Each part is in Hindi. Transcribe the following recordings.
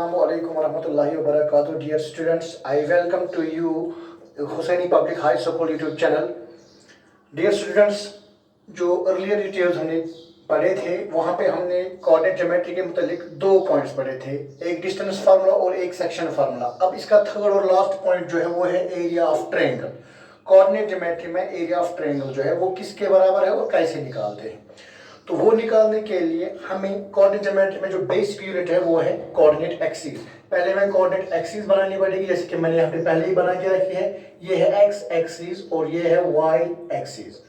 Assalamualaikum warahmatullahi wabarakatuh. Dear students, I welcome to you Hussaini Public High School YouTube channel. Dear students, जो अर्लियर डिटेल्स हमने पढ़े थे वहाँ पे हमने कोऑर्डिनेट ज्योमेट्री के मुतालिक दो पॉइंट्स पढ़े थे, एक डिस्टेंस फार्मूला और एक सेक्शन फार्मूला। अब इसका थर्ड और लास्ट पॉइंट जो है वो है area of triangle. Coordinate geometry में एरिया ऑफ ट्रायंगल जो है वो किसके बराबर है और कैसे निकालते हैं, तो वो निकालने के लिए हमें कोऑर्डिनेट ज्योमेट्री में जो बेसिक यूनिट है वो है कोऑर्डिनेट एक्सिस। पहले हमें कोऑर्डिनेट एक्सिस बनानी पड़ेगी, जैसे कि मैंने यहाँ पे पहले ही बना के रखी है। ये है एक्स एक्सिस और ये है वाई एक्सिस।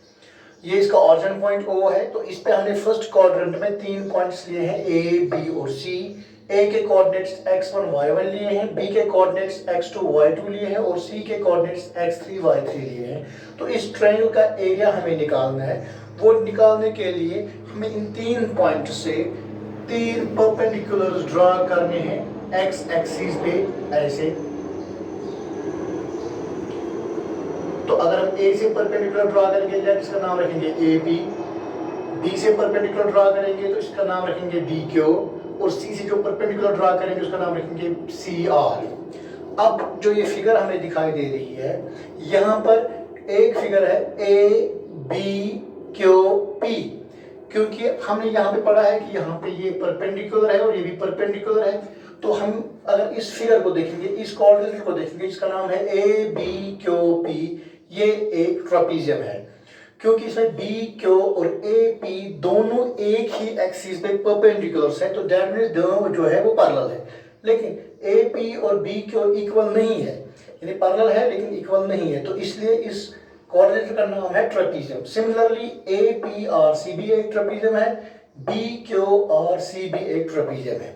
ये इसका ऑरिजिन पॉइंट ओ है, तो इस पे हमने फर्स्ट क्वाड्रेंट में 3 पॉइंट्स लिए हैं, ए बी और सी। ए के कोऑर्डिनेट्स x1 y1 लिए हैं, बी के कोऑर्डिनेट्स x2 y2 लिए हैं और सी के कोऑर्डिनेट्स x3 y3 लिए हैं। तो इस ट्रायंगल का एरिया हमें निकालना है। वो निकालने के लिए हमें इन 3 पॉइंट से 3 परपेंडिकुलर्स ड्रा करने हैं x एक्सिस पे ऐसे। तो अगर हम a से परपेंडिकुलर ड्रा करेंगे तो इसका नाम रखेंगे AB, B से परपेंडिकुलर ड्रा करेंगे तो इसका नाम रखेंगे DQ और C से जो परपेंडिकुलर ड्रा करेंगे उसका नाम रखेंगे CR। अब जो ये फिगर हमें दिखाई दे रही है, यहाँ पर एक फिगर है ABQP, क्योंकि हमने यहाँ पे पढ़ा है कि यहाँ पे ये परपेंडिकुलर है और ये भी परपेंडिकुलर है। तो हम अगर इस फिगर को देखेंगे, इस कोऑर्डिनेट को देखेंगे, इसका नाम है ABQP। ये एक ट्रापीजियम है क्योंकि इसमें BQ और AP दोनों एक ही एक्सिस पे परपेंडिकुलर्स है, तो दैट मींस दोनों जो है वो पैरेलल है। लेकिन AP और BQ इक्वल नहीं है, यानी पैरेलल है लेकिन इक्वल नहीं है, तो इसलिए इस कोऑर्डिनेट का नाम है ट्रापीजियम। सिमिलरली APRC भी एक ट्रापीजियम है, BQRC भी एक ट्रापीजियम है।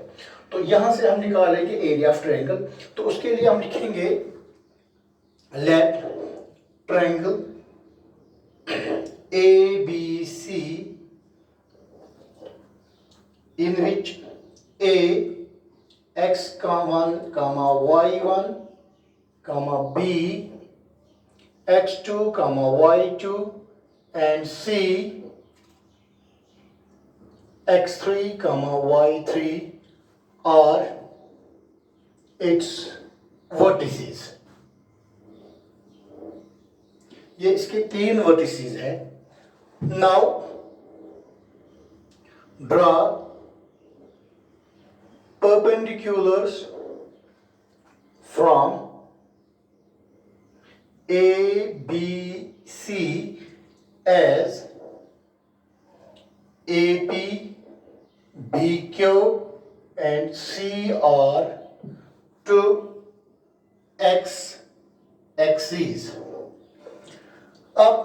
तो यहां से हम निकालेंगे एरिया ऑफ ट्रायंगल। तो उसके लिए हम लिखेंगे let triangle ABC in which A x1, y1, B x2, y2 and C x3, y3 are its vertices। ये इसके 3 वर्टिसेस हैं। Now draw perpendiculars from ABC as AP, BQ and CR to x axis। अब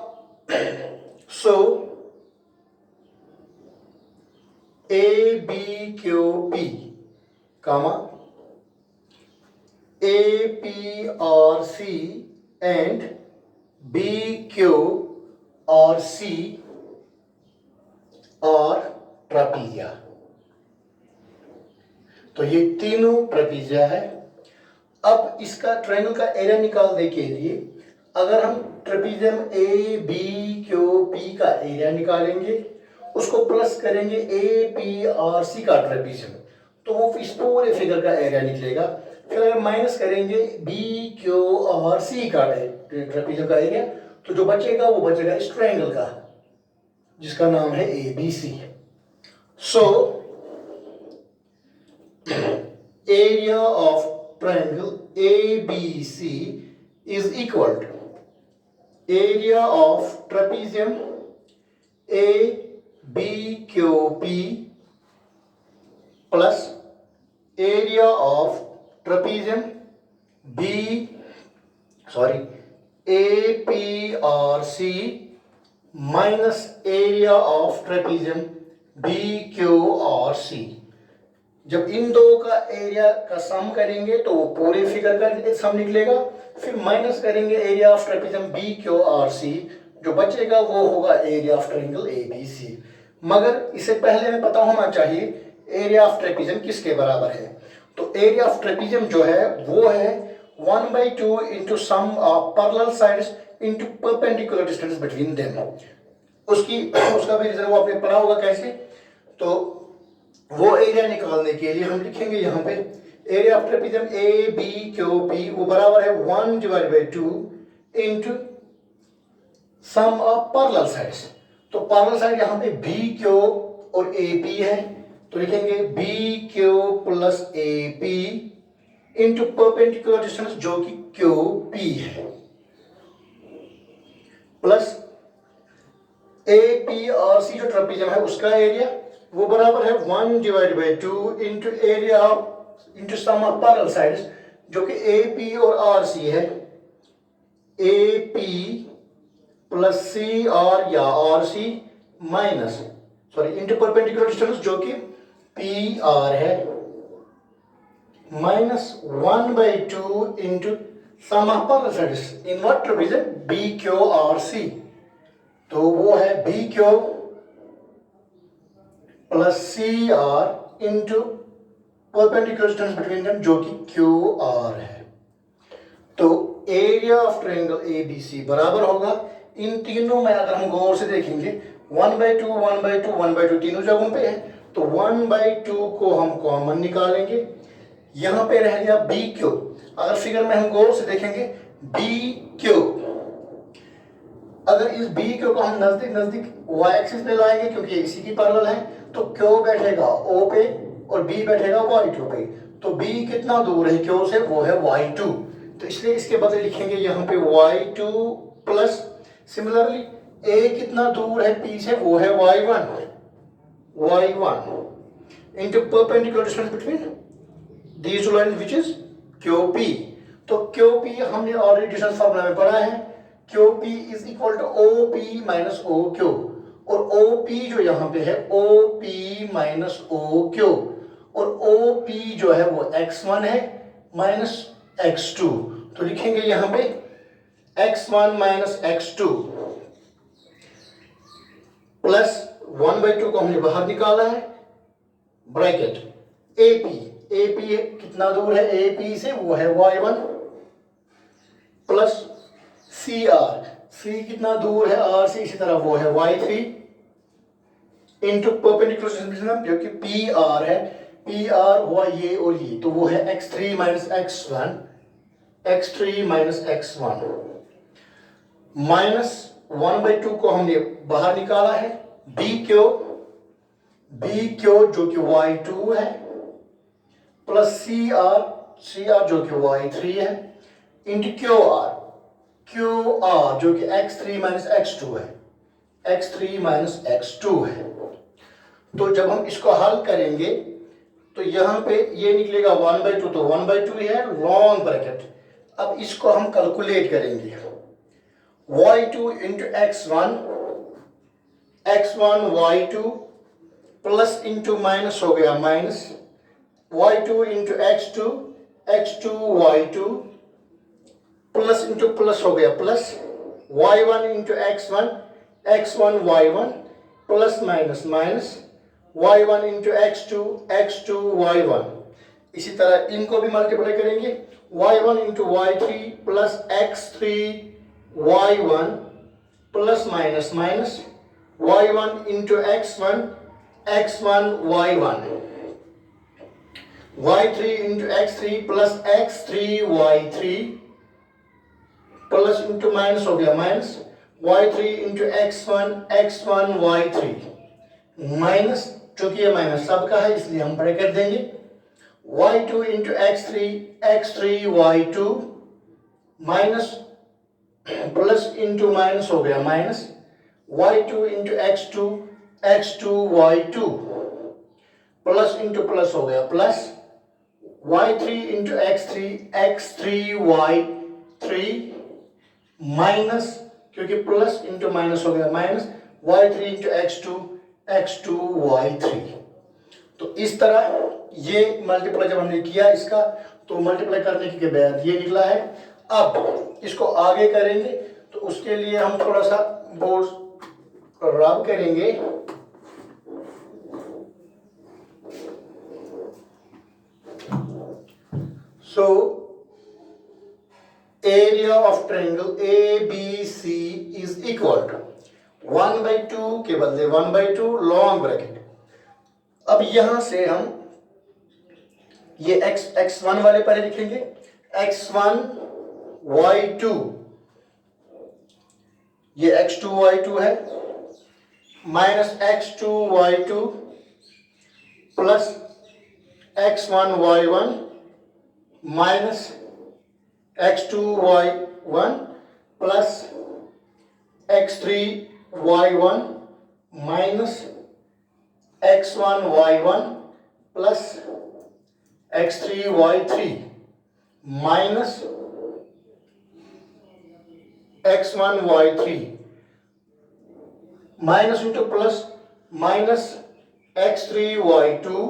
so ABQP comma APRC and BQRC are ट्रापीजिया। तो ये तीनों ट्रापीजिया है। अब इसका ट्रायंगल का एरिया निकालने के लिए अगर हम ट्रापीजियम ABQP का एरिया निकालेंगे, उसको प्लस करेंगे APRC का ट्रापीजियम, तो वो इस पूरे फिगर का एरिया निकलेगा। फिर अगर माइनस करेंगे BQRC का ट्रापीजियम का एरिया, तो जो बचेगा वो बचेगा इस ट्रायंगल का जिसका नाम है ABC। So area of triangle ABC is equal to area of trapezium ABQP plus area of trapezium APRC minus area of trapezium BQRC। जब इन दो का एरिया का सम करेंगे तो वो पूरे फिगर का सम निकलेगा, फिर माइनस करेंगे एरिया ऑफ ट्रापीजियम BQRC, जो बचेगा वो होगा एरिया ऑफ ट्रायंगल ABC। मगर इससे पहले हमें पता होना चाहिए एरिया ऑफ ट्रापीजियम किसके बराबर है। तो एरिया ऑफ ट्रापीजियम जो है वो है 1/2 into sum of parallel sides into perpendicular distance between them. उसका भी रिजल्ट वो आपने पढ़ा होगा कैसे। तो वो एरिया निकालने के लिए हम लिखेंगे यहाँ पे area of trapezium A B Q P वो बराबर है 1 divide by 2 into sum of parallel sides. तो पैरेलल साइड यहाँ पे बी क्यू और ए पी है, तो लिखेंगे B Q plus A P into perpendicular distance जो कि क्यू पी है, प्लस ए पी और सी जो ट्रेपेजियम है उसका एरिया वो बराबर है 1 divide by 2 into area into sum of parallel sides जो कि ए पी और आर सी है, A P plus C R या R C minus sorry into perpendicular distance जो कि पी आर है minus 1 by 2 into sum of parallel sides in what trapezium B Q R C. तो वो है B Q plus C R into perpendicular distance between them जो कि क्यू आर है। तो area of triangle A B C बराबर होगा, इन तीनों में अगर हम गौर से देखेंगे 1 बाई 2 1 बाई 2 1 बाई 2 तीनों जगहों पे है, तो 1 बाई 2 को हम कॉमन निकालेंगे, यहाँ पे रह गया बी क्यू। अगर फिगर में हम गौर से देखेंगे बी क्यू, अगर इस बी क्यू को हम नजदीक नजदीक वाई एक्सिस पे लाएंगे क्योंकि इसी की पैरेलल है, तो क्यू बैठेगा ओ पे और बी बैठेगा वाई टू पे। तो बी कितना दूर है क्यू से, वो है वाई टू, तो इसलिए इसके बदले लिखेंगे यहाँ पे Y two plus similarly A कितना दूर है पी से, वो है Y one into perpendicular distance between these two lines which is Q P. तो क्यू पी हमने ऑलरेडी डिस्टेंस फार्मूला में पढ़ा है, Q P is equal to O P minus O Q, और ओ पी जो यहाँ पे है O P minus O Q, और ओ पी जो है वो x1 है माइनस x2, तो लिखेंगे यहाँ पे x1 minus x2 plus 1 by 2 को हमने बाहर निकाला है, ब्रैकेट ए पी कितना दूर है ए पी से, वो है y1 प्लस सी आर, सी कितना दूर है आर से, इसी तरह वो है y3 इंटू परपेंडिकुलर जो कि पी आर है, पी आर हुआ ये और ये, तो वो है x3 minus x1 x3 minus x1 minus 1 by 2 को हमने बाहर निकाला है, बी क्यू जो कि y2 है प्लस सी आर जो कि y3 है इंटू क्यू आर जो कि x3 माइनस x2 है, x3 माइनस x2 है। तो जब हम इसको हल करेंगे तो यहाँ पे ये निकलेगा 1 बाई 2, तो 1 बाई 2 है लॉन्ग ब्रैकेट। अब इसको हम कैलकुलेट करेंगे, y2 into x1 y2 plus into minus हो गया minus y2 into x2 y2 plus into plus हो गया plus y1 into x1 y1 plus minus minus y1 into x2 y1। इसी तरह इनको भी मल्टीप्लाई करेंगे, y1 into y3 plus x3 y1 plus minus minus y1 into x1 y1 y3 into x3 plus x3 y3 plus into minus हो गया minus y3 into x1 y3 minus, चूंकि ये माइनस सबका है इसलिए हम ब्रैकेट देंगे, y2 into x3 y2 minus plus into minus हो गया minus y2 into x2 y2 plus into plus हो गया plus y3 into x3 y3 minus, क्योंकि प्लस इंटू माइनस हो गया minus y3 into x2 y3। तो इस तरह ये मल्टीप्लाई जब हमने किया इसका, तो मल्टीप्लाई करने के बाद ये निकला है। अब इसको आगे करेंगे तो उसके लिए हम थोड़ा सा बोर्ड रब करेंगे, so area of triangle ABC is equal to 1 by 2 के बदले 1 बाई 2 लॉन्ग ब्रैकेट। अब यहां से हम ये x1 वाले पहले लिखेंगे, x1 y2, ये x2 y2 है, minus x2 y2 plus x1 y1 minus x2 y1 plus x3 y1 minus x1 y1 plus x3 y3 minus x1 y3 minus into plus minus x3 y2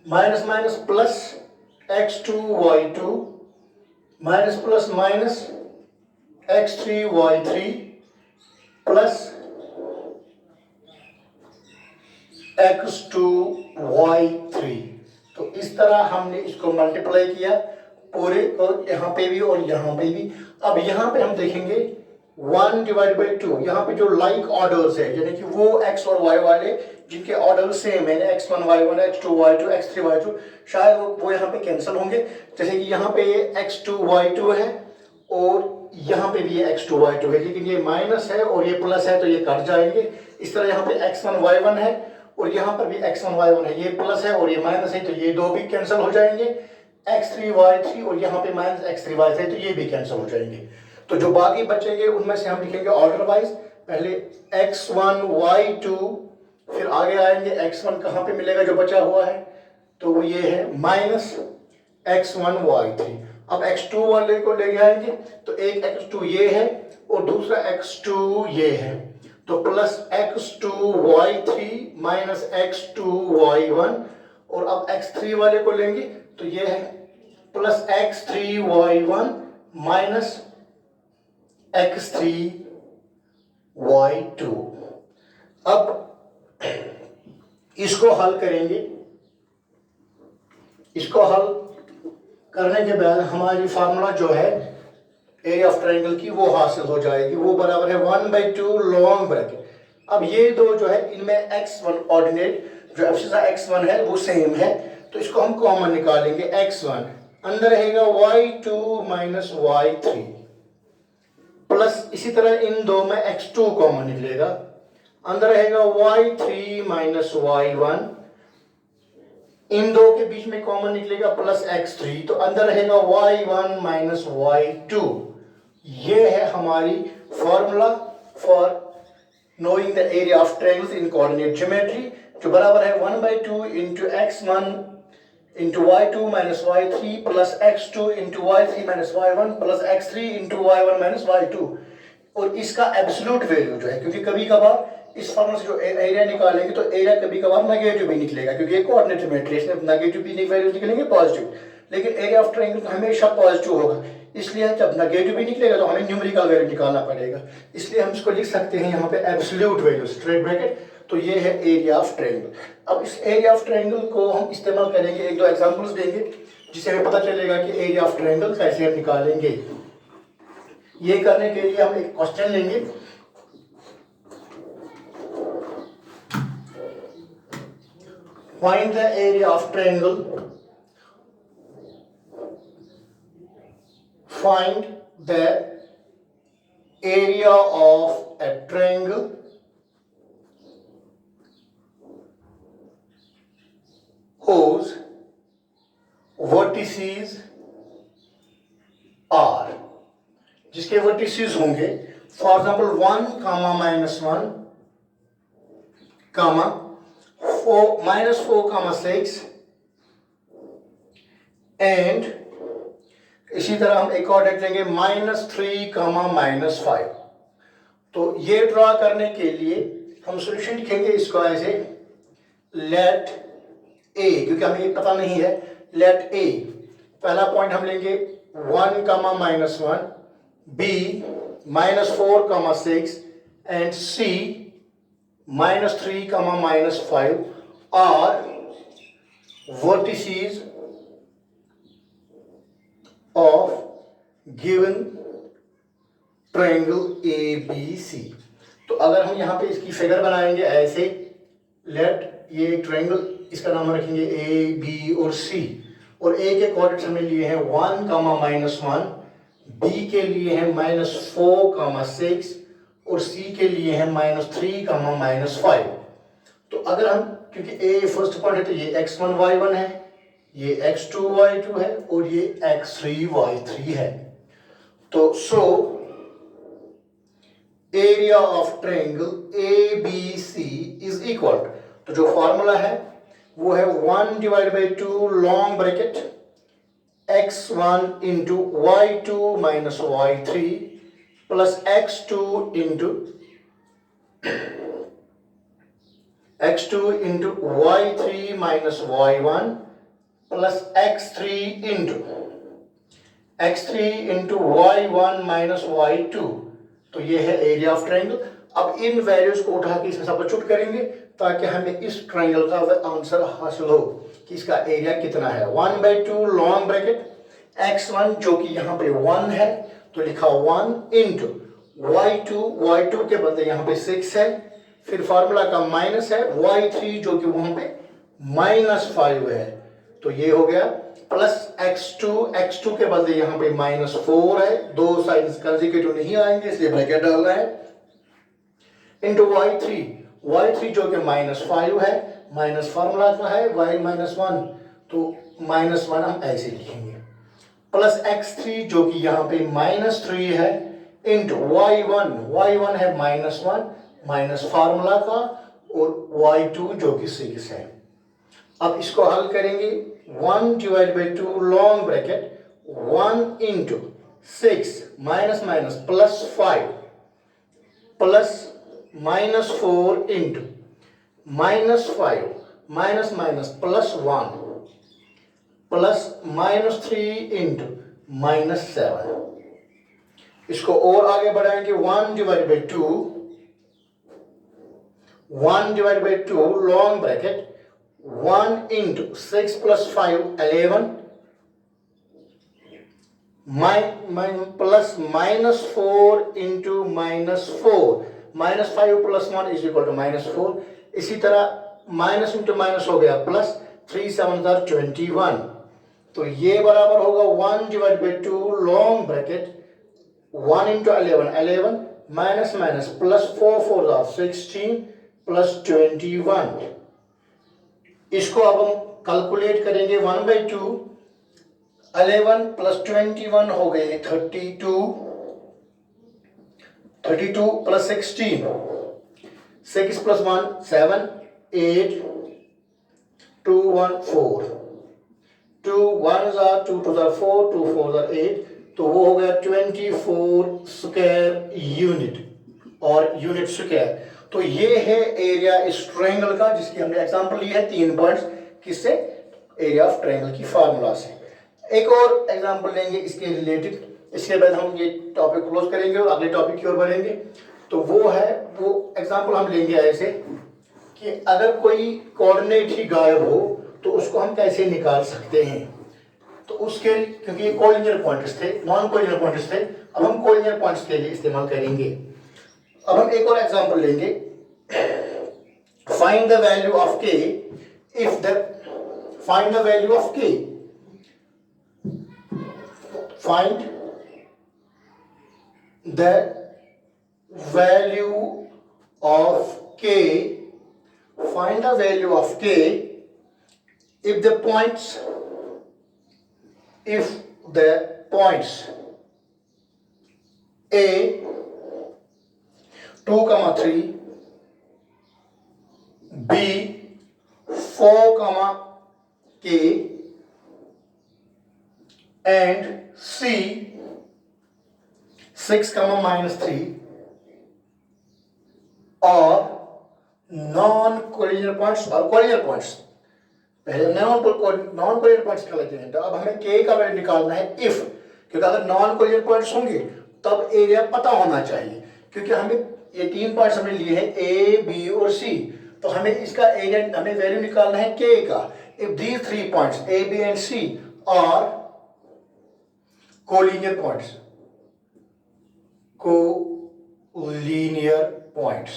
minus minus plus x2 y2 minus plus minus x3 y3 plus x2 y3। तो इस तरह हमने इसको मल्टीप्लाई किया पूरे, और यहाँ पे भी और यहाँ पे भी। अब यहाँ पे हम देखेंगे 1 डिवाइड बाई 2, यहाँ पे जो लाइक ऑर्डर्स है, यानी कि वो x और y वाले जिनके ऑर्डर सेम है, x1 y1 x2 y2 x3 y2, शायद वो यहाँ पे कैंसिल होंगे। जैसे कि यहाँ पे x2 y2 है और यहाँ पे भी ये x2 y2 है, लेकिन ये माइनस है और ये प्लस है तो ये कट जाएंगे। इस तरह यहाँ पे x1 y1 है और यहाँ पर भी x1 y1 है, ये प्लस है और ये माइनस है तो ये दो भी कैंसिल हो जाएंगे। x3 y3 और यहाँ पे माइनस x3 y3 तो ये भी कैंसिल हो जाएंगे। तो जो बाकी बचेंगे उनमें से हम लिखेंगे ऑर्डर वाइज, पहले x1 y2, फिर आगे आएंगे x1 कहाँ पे मिलेगा जो बचा हुआ है, तो वो ये है माइनस x1 y3। अब x2 वाले को ले आएंगे तो एक x2 ये है और दूसरा x2 ये है, तो plus x2 y3 minus x2 y1, और अब x3 वाले को लेंगे तो ये है plus x3 y1 minus x3 y2। अब इसको हल करेंगे, इसको हल करने के बाद हमारी फार्मूला जो है एरिया ऑफ ट्रायंगल की वो हासिल हो जाएगी, वो बराबर है 1/2 लॉन्ग ब्रैकेट। अब ये दो जो है इनमें x1 ऑर्डिनेट जो एब्सिसा x1 है वो सेम है, तो इसको हम कॉमन निकालेंगे। x1 अंदर रहेगा y2 माइनस y3 प्लस इसी तरह इन दो में x2 कॉमन निकलेगा, अंदर रहेगा y3 माइनस y1, इन दो के बीच में कॉमन निकलेगा प्लस x3, तो अंदर रहेगा y1 माइनस y2। ये है हमारी formula for knowing the area of triangles in coordinate geometry, जो बराबर है 1/2 into x1 into y2 minus y3 plus x2 into y3 minus y1 plus x3 into y1 minus y2। और इसका एब्सोल्यूट वैल्यू जो है, क्योंकि कभी कभार इस फॉर्मूला से जो एरिया निकालेंगे तो एरिया कभी कभार नेगेटिव भी निकलेगा, क्योंकि ये कोऑर्डिनेट ज्योमेट्री है, इसमें नेगेटिव भी वैल्यूज निकलेंगे पॉजिटिव, लेकिन एरिया ऑफ ट्रायंगल हमेशा पॉजिटिव होगा, इसलिए जब नेगेटिव भी निकलेगा तो हमें न्यूमेरिकल वैल्यू निकालना पड़ेगा, इसलिए हम इसको लिख सकते हैं यहाँ पे एब्सोल्यूट वैल्यू स्ट्रेट ब्रैकेट। तो ये है एरिया ऑफ ट्रायंगल। अब इस एरिया ऑफ ट्रायंगल को हम इस्तेमाल करेंगे, एक दो एग्जांपल्स देंगे जिससे हमें पता चलेगा कि एरिया ऑफ ट्रायंगल कैसे हम निकालेंगे। ये करने के लिए हम एक क्वेश्चन लेंगे, find the area of triangle, find the area of a triangle whose vertices are, जिसके vertices होंगे for example 1 comma -1 comma -4 comma 6 and इसी तरह हम एक और देख लेंगे -3 कामा -5। तो ये ड्रा करने के लिए हम सॉल्यूशन लिखेंगे इसको ऐसे, लेट ए, क्योंकि हमें ये पता नहीं है, लेट ए पहला पॉइंट हम लेंगे 1 comma -1, B -4 comma 6 and C -3 comma -5 are vertices of given triangle ABC। तो अगर हम यहाँ पे इसकी फिगर बनाएंगे ऐसे, लेट ये ट्रायंगल, इसका नाम रखेंगे A, B और C। और ए के कोऑर्डिनेट्स हमने लिए हैं 1, -1, बी के लिए हैं -4, 6 और सी के लिए हैं -3, -5। तो अगर हम, क्योंकि ए फर्स्ट पॉइंट है तो ये x1 y1 है, ये x2 y2 है और ये x3 y3 है। तो सो area of triangle ABC is equal, तो जो फॉर्मूला है वो है 1/2 long bracket x1 into y2 minus y3 plus x2 into y3 minus y1 plus x3 into y1 minus y2। तो ये है एरिया ऑफ ट्रायंगल। अब इन वैल्यूज को उठा के इसमें सब्स्टिट्यूट करेंगे ताकि हमें इस ट्रायंगल का आंसर हासिल हो कि इसका एरिया कितना है। 1/2 लॉन्ग ब्रैकेट x1 जो कि यहाँ पे 1 है तो लिखा 1 इंटू y2 के बदले यहाँ पे 6 है, फिर फार्मूला का माइनस है y3 जो कि वहां पे -5 है तो ये हो गया प्लस x2 के बदले यहाँ पे -4 है, दो साइड्स कंसेक्यूटिव नहीं आएंगे इसलिए ब्रैकेट डालना है, इंटू y3 जो कि -5 है, माइनस फार्मूला का है y-1 तो -1 हम ऐसे लिखेंगे, प्लस x3 जो कि यहाँ पे -3 है इंटू y1 है -1 माइनस फार्मूला का और y2 जो कि 6 है। अब इसको हल करेंगे 1/2 long bracket 1 into 6 minus plus 5 plus -4 into -5 minus plus 1 plus -3 into -7। इसको और आगे बढ़ाएंगे 1/2 long bracket 1 into 6 plus 5 11 plus -4 into -4 -5 plus 1 is equal to -4। इसी तरह माइनस इंटू माइनस हो गया प्लस 3 7 21 तो ये बराबर होगा 1/2 long bracket 1 into 11 minus plus 4 4 16 plus 21। इसको अब हम कैलकुलेट करेंगे 1/2 11 प्लस 21 हो गए 32 प्लस 16 6 प्लस 1 7 8 2 1 4 2 1 2 2 4 2 4 8 तो वो हो गया 24 स्क्वायर यूनिट और यूनिट स्क्वायर। तो ये है एरिया इस ट्रायंगल का जिसकी हमने एग्जांपल ली है 3 पॉइंट्स किससे, एरिया ऑफ ट्रायंगल की फार्मूला से। एक और एग्जांपल लेंगे इसके रिलेटेड, इसके बाद हम ये टॉपिक क्लोज करेंगे और अगले टॉपिक की ओर बढ़ेंगे। तो वो एग्जांपल हम लेंगे ऐसे कि अगर कोई कोऑर्डिनेट ही गायब हो तो उसको हम कैसे निकाल सकते हैं। तो उसके क्योंकि ये कोलिनियर पॉइंट्स थे, नॉन कोलिनियर पॉइंट्स थे, अब हम कोलिनियर पॉइंट्स के लिए इस्तेमाल करेंगे। अब हम एक और एग्जांपल लेंगे, find the value of k if the find the value of k find the value of k find the value of k if the points A 2, 3 B 4, K and C 6, -3 और नॉन कोलिनियर पॉइंट्स और कोलिनियर पॉइंट्स। पहले नॉन कोलिनियर पॉइंट्स निकाल लेते हैं। तो अब हमें के का वैल्यू निकालना है इफ, क्योंकि अगर नॉन कोलिनियर पॉइंट्स होंगे तब एरिया पता होना चाहिए, क्योंकि हमें ये 3 पॉइंट्स हमने लिए हैं ए बी और सी, तो हमें इसका एरिया हमें वैल्यू निकालना है के का। If these 3 points A B and C are collinear points,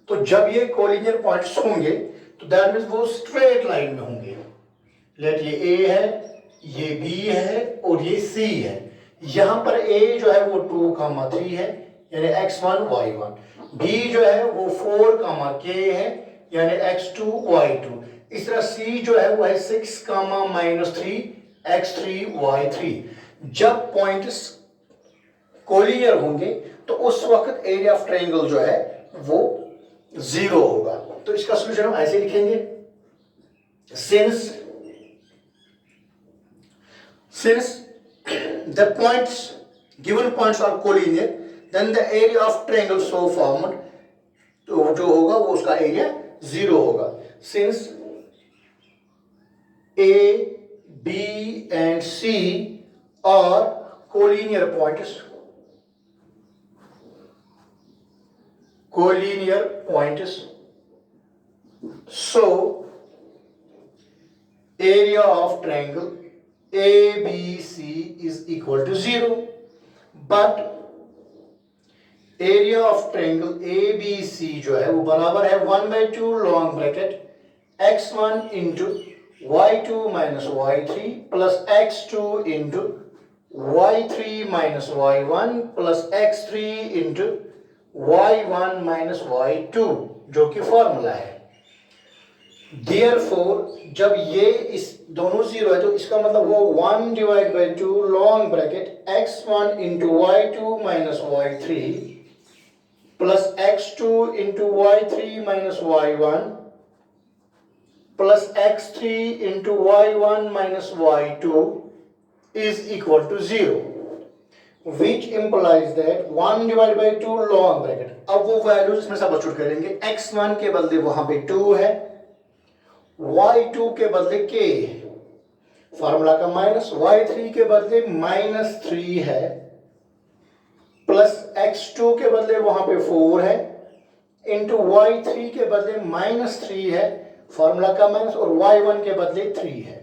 तो जब ये कोलिनियर पॉइंट्स होंगे तो दैट मीन्स वो स्ट्रेट लाइन में होंगे। लेट ये ए है, ये b है और ये c है। यहां पर a जो है वो 2,3 है यानी x1 y1, b जो है वो 4, k है यानी x2 y2। इस तरह c जो है वो है 6, -3 x3 y3। जब पॉइंट्स कोलिनियर होंगे तो उस वक्त एरिया ऑफ ट्रायंगल जो है वो 0 होगा। तो इसका सॉल्यूशन हम ऐसे लिखेंगे, since the given points are collinear, then the area of triangle so formed, तो जो होगा वो उसका एरिया 0 होगा। Since A, B and C are collinear points, so area of triangle ABC is equal to 0, but area of triangle ABC जो है वो बराबर है 1/2 long bracket x1 into y2 minus y3 plus x2 into y3 minus y1 plus x3 into y1 minus y2 जो कि फॉर्मूला है। Therefore जब ये इस दोनों 0 है तो इसका मतलब वो 1/2 long bracket x1 into y2 minus y3 plus x2 into y3 minus y1 plus x3 into y1 minus y2 is equal to 0, which implies that 1/2 long bracket। अब वो वैल्यूज इसमें सब्स्टिट्यूट करेंगे, x1 के बदले वहां पे 2 है, y2 के बदले k है, फार्मूला का माइनस, y3 के बदले -3 है, प्लस x2 के बदले वहां पे 4 है, इंटू y3 के बदले -3 है, फार्मूला का माइनस, और y1 के बदले 3 है,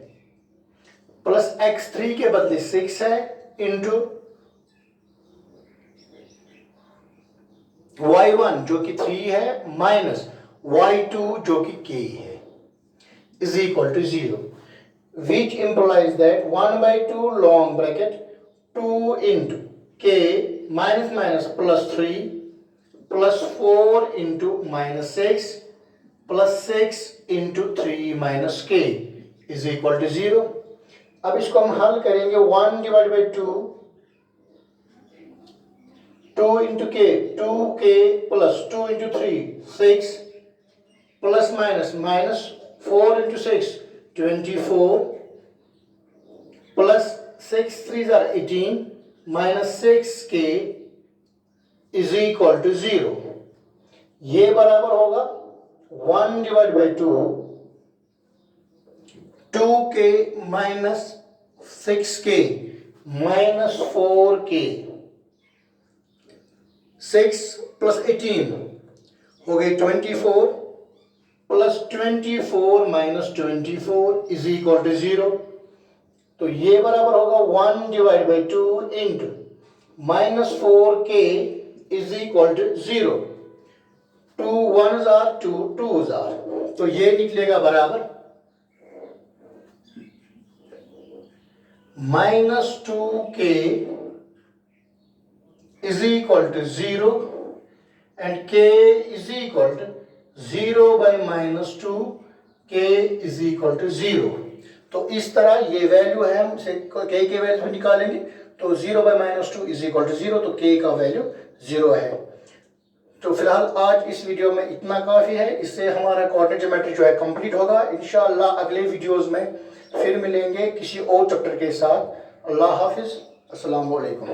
प्लस x3 के बदले 6 है, इंटू y1 जो कि 3 है माइनस y2 जो कि k है is equal to 0, which implies that 1/2 long bracket 2 into k minus plus 3 plus 4 into -6 plus 6 into 3 minus k is equal to 0। अब इसको हम हल करेंगे, 1/2 2 into k 2k plus 2 into 3 6 plus minus 4 into 6 24 plus 6 3s are 18 minus 6k is equal to 0। ये बराबर होगा 1/2 2k minus 6k minus 4k, 6 plus 18 हो गई 24 plus 24 minus 24 is equal to 0। तो ये बराबर होगा 1/2 into -4k is equal to 0। 2 1s are 2 2s are, तो ये निकलेगा बराबर -2k is equal to 0 and k is equal to 0 by -2 k is equal to 0। तो इस तरह ये वैल्यू है, हम k के वैल्यू निकालेंगे तो 0 by -2 is equal to 0, तो k का वैल्यू 0 है। तो फिलहाल आज इस वीडियो में इतना काफ़ी है, इससे हमारा कोऑर्डिनेट ज्योमेट्री जो है कंप्लीट होगा। इंशाअल्लाह अगले वीडियोस में फिर मिलेंगे किसी और चैप्टर के साथ। अल्लाह हाफिज़, अस्सलाम वालेकुम।